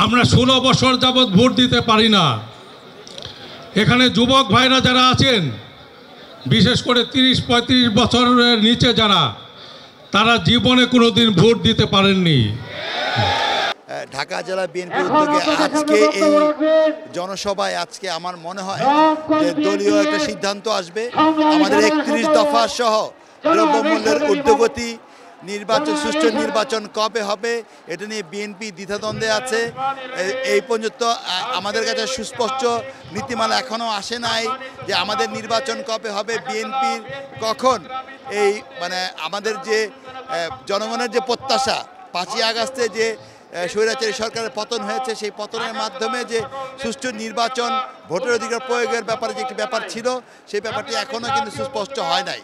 আমরা 16 বছর যাবৎ ভোট দিতে পারি না। এখানে যুবক ভাইরা যারা আছেন, বিশেষ করে 30-35 বছরের নিচে যারা, তারা জীবনে কোনোদিন ভোট দিতে পারেননি। ঢাকা জেলা বিএনপির উদ্যোগে আজকে এই জনসভায় আজকে আমার মনে হয় যে দলীয় একটা সিদ্ধান্ত আসবে। আমাদের 31 দফা সহ দ্রব্যমূল্যের ঊর্ধ্বগতি, নির্বাচন, সুষ্ঠু নির্বাচন কবে হবে এটা নিয়ে বিএনপি দ্বিধাদ্বন্দ্বে আছে। এই পর্যন্ত আমাদের কাছে সুস্পষ্ট নীতিমালা এখনও আসে নাই যে আমাদের নির্বাচন কবে হবে, বিএনপির কখন এই আমাদের যে জনগণের যে প্রত্যাশা 5ই আগস্টে যে স্বৈরাচারী সরকারের পতন হয়েছে, সেই পতনের মাধ্যমে যে সুষ্ঠু নির্বাচন, ভোটের অধিকার প্রয়োগের ব্যাপারে যে একটি ব্যাপার ছিল, সেই ব্যাপারটি এখনও কিন্তু সুস্পষ্ট হয় নাই।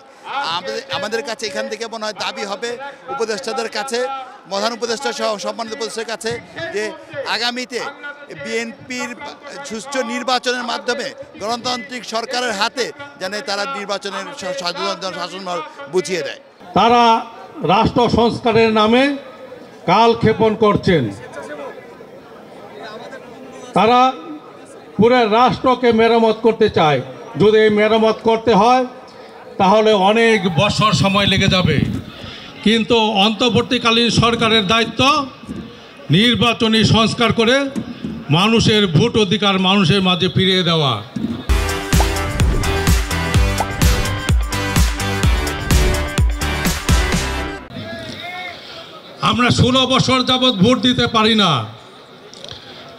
আমাদের কাছে এখান থেকে মনে হয় দাবি হবে উপদেষ্টাদের কাছে, প্রধান উপদেষ্টা সহ সম্মানিত উপদেষ্টার কাছে, যে আগামীতে বিএনপির সুষ্ঠু নির্বাচনের মাধ্যমে গণতান্ত্রিক সরকারের হাতে যেন তারা নির্বাচনের শাসনভার বুঝিয়ে দেয়। তারা রাষ্ট্র সংস্কারের নামে কালক্ষেপণ করছেন। তারা পুরো রাষ্ট্রকে মেরামত করতে চায়। যদি এই মেরামত করতে হয় তাহলে অনেক বছর সময় লেগে যাবে, কিন্তু অন্তর্বর্তীকালীন সরকারের দায়িত্ব নির্বাচনী সংস্কার করে মানুষের ভোট অধিকার মানুষের মাঝে ফিরিয়ে দেওয়া। আমরা 16 বছর যাবৎ ভোট দিতে পারি না।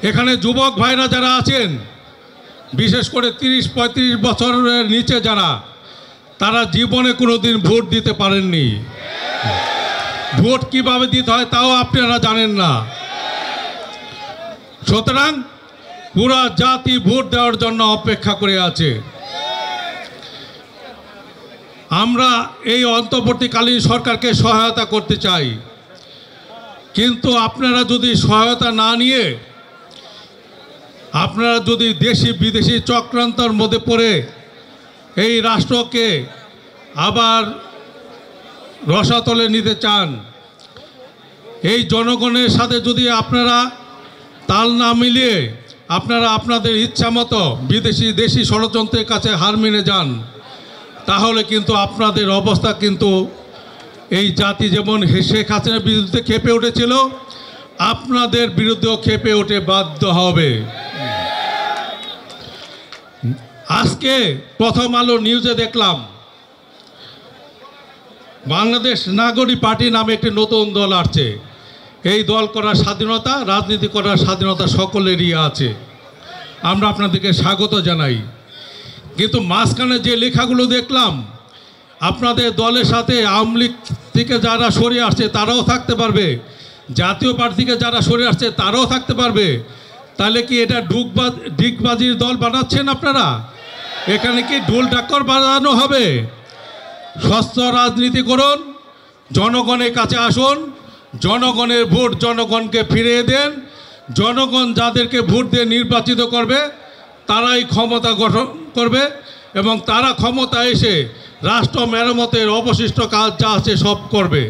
এখানে যুবক ভাইরা যারা আছেন, বিশেষ করে 30-35 বছরের নিচে যারা, তারা জীবনে কোনোদিন ভোট দিতে পারেননি। ভোট কিভাবে দিতে হয় তাও আপনারা জানেন না। সুতরাং পুরা জাতি ভোট দেওয়ার জন্য অপেক্ষা করে আছে। আমরা এই অন্তর্বর্তীকালীন সরকারকে সহায়তা করতে চাই, কিন্তু আপনারা যদি সহায়তা না নিয়ে, আপনারা যদি দেশি বিদেশি চক্রান্তর মধ্যে পড়ে এই রাষ্ট্রকে আবার রসাতলে নিতে চান, এই জনগণের সাথে যদি আপনারা তাল না মিলিয়ে আপনারা আপনাদের ইচ্ছা মতো বিদেশি দেশি ষড়যন্ত্রের কাছে হার মেনে যান, তাহলে কিন্তু আপনাদের অবস্থা কিন্তু এই জাতি যেমন শেখ হাসিনার বিরুদ্ধে খেপে উঠেছিল, আপনাদের বিরুদ্ধেও খেপে উঠে বাধ্য হবে। আজকে প্রথম আলো নিউজে দেখলাম বাংলাদেশ নাগরিক পার্টি নামে একটি নতুন দল আসছে। এই দল করার স্বাধীনতা, রাজনীতি করার স্বাধীনতা সকলেরই আছে, আমরা আপনাদেরকে স্বাগত জানাই। কিন্তু মাঝখানে যে লেখাগুলো দেখলাম, আপনাদের দলের সাথে আওয়ামী লীগ থেকে যারা সরে আসছে তারাও থাকতে পারবে, জাতীয় পার্টি থেকে যারা সরে আসছে তারাও থাকতে পারবে। তাহলে কি এটা ডিগবাজির দল বানাচ্ছেন আপনারা? এখানে কি ঢোল ডাক্কর বাজানো হবে? স্বচ্ছ রাজনীতি করুন, জনগণের কাছে আসুন, জনগণের ভোট জনগণকে ফিরিয়ে দেন। জনগণ যাদেরকে ভোট দিয়ে নির্বাচিত করবে তারাই ক্ষমতা গঠন করবে, এবং তারা ক্ষমতা এসে রাষ্ট্র মেরামতের অবশিষ্ট কাজ যা আছে সব করবে।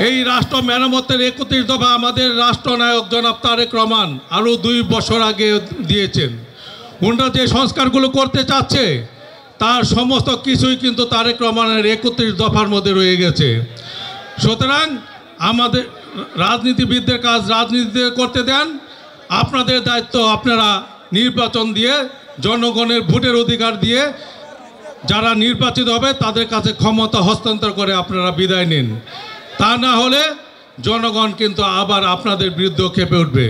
এই রাষ্ট্র মেরামতের 31 দফা আমাদের রাষ্ট্রনায়ক জনাব তারেক রহমান আরও 2 বছর আগে দিয়েছেন। ওনারা যে সংস্কারগুলো করতে চাচ্ছে তার সমস্ত কিছুই কিন্তু তারেক রহমানের 31 দফার মধ্যে রয়ে গেছে। সুতরাং আমাদের রাজনীতিবিদদের কাজ রাজনীতিতে করতে দেন। আপনাদের দায়িত্ব আপনারা নির্বাচন দিয়ে, জনগণের ভোটের অধিকার দিয়ে যারা নির্বাচিত হবে তাদের কাছে ক্ষমতা হস্তান্তর করে আপনারা বিদায় নিন। তা না হলে জনগণ কিন্তু আবার আপনাদের বিরুদ্ধে খেপে উঠবে।